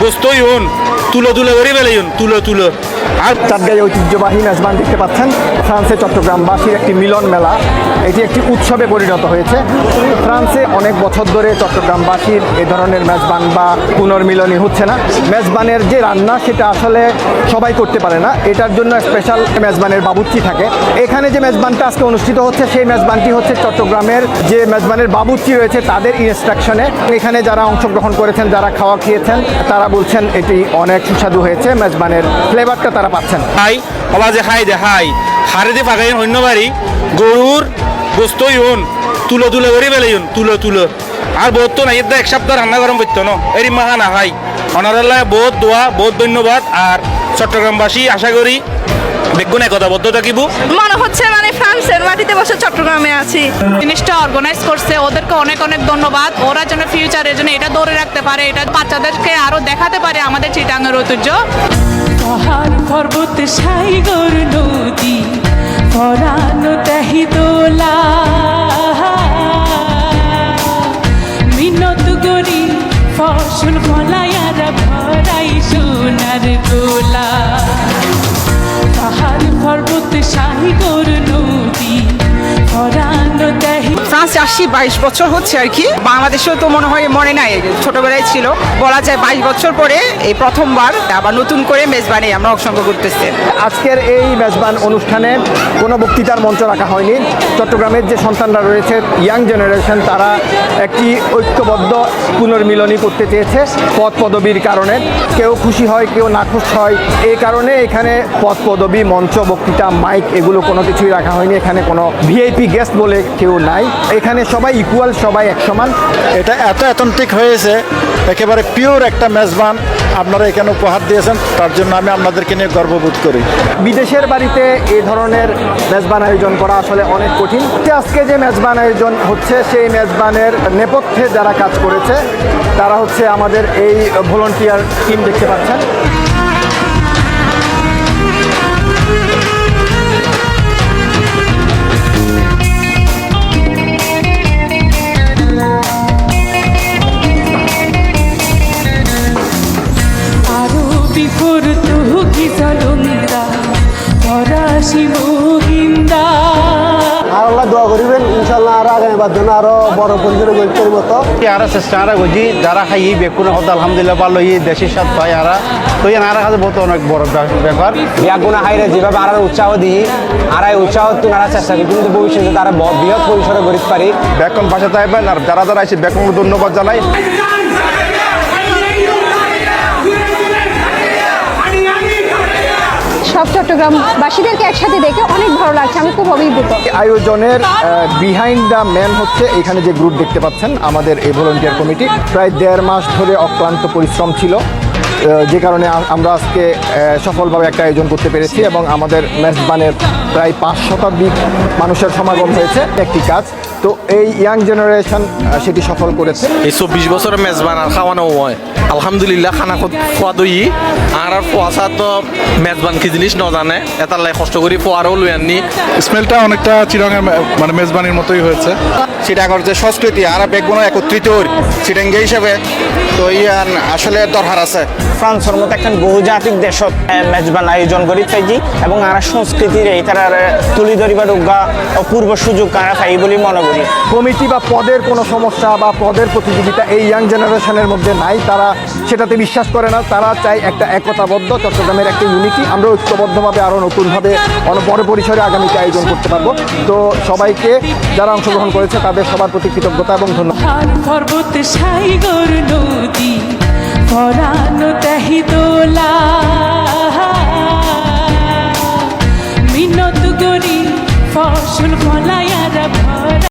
গোস্তই হন তুলো তুলো করে বেলাইন তুলো তুলো। আর চাটগাঁই ঐতিহ্যবাহী মেজবান দেখতে পাচ্ছেন ফ্রান্সে চট্টগ্রামবাসীর একটি মিলন মেলা। এটি একটি উৎসবে পরিণত হয়েছে। ফ্রান্সে অনেক বছর ধরে চট্টগ্রামবাসীর এ ধরনের মেজবান বা পুনর্মিলনী হচ্ছে না। মেজবানের যে রান্না সেটা আসলে সবাই করতে পারে না, এটার জন্য স্পেশাল মেজবানের বাবুর্চি থাকে। এখানে যে মেজবানটা আজকে অনুষ্ঠিত হচ্ছে সেই মেজবানটি হচ্ছে চট্টগ্রামের যে মেজবানের বাবুর্চি রয়েছে তাদের ইনস্ট্রাকশনে। এখানে যারা অংশগ্রহণ করেছেন, যারা খাওয়া খেয়েছেন, তারা বলছেন এটি অনেক সুস্বাদু হয়েছে, মেজবানের ফ্লেভারটা তারা পাচ্ছেন। খাই অবাজে খাই দেখাই হারে দিয়ে ফাঁকাই অন্য বাড়ি গরুর গোস্তই হন তুলো তুলো করে বেলাইন তুলো তুলো। আর বহুত তো না এক সপ্তাহ রান্না গরম করতো না এরি মাখা না খাই অনারাল্লাহ বহুত দোয়া বহুত ধন্যবাদ। আর চট্টগ্রামবাসী আশা করি বেগুন একতাবদ্ধ থাকিব। মনে হচ্ছে মানে ফ্রান্সের মাটিতে বসে চট্টগ্রামে আছি। জিনিসটা অর্গানাইজ করছে, ওদেরকে অনেক অনেক ধন্যবাদ। ওরা যেন ফিউচারের জন্য এটা ধরে রাখতে পারে, এটা বাচ্চাদেরকে আরো দেখাতে পারে আমাদের চিটাঙ্গের ঐতিহ্য। পাহাড় পর্বত সাইগর নদী পরানো তাহি দোলা মিনত গরি ফসল ফলাইয়ারা ভরাই সোনার গোলা। পাহাড় পর্বত সাইগর নদী পরানো তাহি। ফ্রান্সে আসছি 22 বছর হচ্ছে আর কি। বাংলাদেশেও তো মনে হয় মনে নাই, ছোটবেলায় ছিল। বলা যায় 22 বছর পরে এই প্রথমবার আবার নতুন করে মেজবানে আমরা অংশগ্রহণ করতেছি। আজকের এই মেজবান অনুষ্ঠানে কোনো বক্তৃতার মঞ্চ রাখা হয়নি। চট্টগ্রামের যে সন্তানরা রয়েছে, ইয়াং জেনারেশন, তারা একটি ঐক্যবদ্ধ পুনর্মিলনী করতে চেয়েছে পদ পদবীর কারণে। কেউ খুশি হয়, কেউ নাখুশ হয়। এই কারণে এখানে পদ পদবী, মঞ্চ, বক্তৃতা, মাইক এগুলো কোনো কিছুই রাখা হয়নি। এখানে কোনো ভিআইপি গেস্ট বলে কেউ নাই। এখানে সবাই ইকুয়াল, সবাই এক সমান। এটা এত অথেন্টিক হয়েছে, একেবারে পিওর একটা মেজবান আপনারা এখানে উপহার দিয়েছেন, তার জন্য আমি আপনাদেরকে নিয়ে গর্ববোধ করি। বিদেশের বাড়িতে এই ধরনের মেজবান আয়োজন করা আসলে অনেক কঠিন। আজকে যে মেজবান আয়োজন হচ্ছে সেই মেজবানের নেপথ্যে যারা কাজ করেছে তারা হচ্ছে আমাদের এই ভলান্টিয়ার টিম দেখতে পাচ্ছেন। বিপুর তুহি জলন্দা পরাশি মুগিন্দা। আর আল্লাহ দোয়া করিবেন ইনশাল্লাহ আর আগামীবার জন্য আরো বড় পরিসরে গল্পের মতো আর চেষ্টা আর করছি যারা খাই বেকুন হতো আলহামদুলিল্লাহ ভালো দেশের স্বাদ পাই আর তো আর কাছে বহুত অনেক বড় ব্যাপার। বিয়াগুনা হাইরে যেভাবে আর উৎসাহ দিই আর এই উৎসাহ তোনারা চেষ্টা করি কিন্তু ভবিষ্যতে তারা বৃহৎ পরিসরে গড়িতে পারি। বেকন ভাষা চাইবেন আর যারা যারা এসে বেকন ধন্যবাদ জানাই। সব চট্টগ্রামবাসীদেরকে একসাথে দেখে অনেক ভালো লাগছে, আমি খুব অভিভূত। আয়োজনের বিহাইন্ড দ্য ম্যান হচ্ছে এখানে যে গ্রুপ দেখতে পাচ্ছেন আমাদের এই ভলান্টিয়ার কমিটি। প্রায় 1.5 মাস ধরে অক্লান্ত পরিশ্রম ছিল, যে কারণে আমরা আজকে সফলভাবে একটা আয়োজন করতে পেরেছি এবং আমাদের মেজবানের প্রায় 5 শতাধিক মানুষের সমাগম হয়েছে। একটি কাজ তো এই ইয়াং জেনারেশন সেটি সফল করেছে। এই 24 বছরের মেজবান আর খাওয়ানো হয় আলহামদুলিল্লাহ খানা খোয়া দই আর ফোয়াশা তো মেজবান কি জিনিস ন জানে এটার লাই কষ্ট করি ফোয়ারও লই আননি। স্মেলটা অনেকটা চিরাঙের মানে মেজবানির মতোই হয়েছে। চিটাগর যে সংস্কৃতি আর বেগুন একত্রিত চিটাঙ্গে হিসেবে তো ইয়ান আসলে দরকার আছে। ফ্রান্সের মতো একটা বহুজাতিক দেশত মেজবান আয়োজন করি থাকি এবং আর সংস্কৃতির এই তারা তুলি ধরিবার অপূর্ব সুযোগ কারা পাই বলে মনে করি। কমিটি বা পদের কোনো সমস্যা বা পদের প্রতিযোগিতা এই ইয়াং জেনারেশনের মধ্যে নাই, তারা সেটাতে বিশ্বাস করে না। তারা চায় একটা একতাবদ্ধ চট্টগ্রামের একটা ইউনিটি। আমরা ঐক্যবদ্ধভাবে আরও নতুনভাবে বড় পরিসরে আগামীতে আয়োজন করতে পারবো। তো সবাইকে যারা অংশগ্রহণ করেছে তাদের সবার প্রতি কৃতজ্ঞতা এবং ধন্যবাদ। পর্বত সাইগর নদী পরানো তাহি দোলা।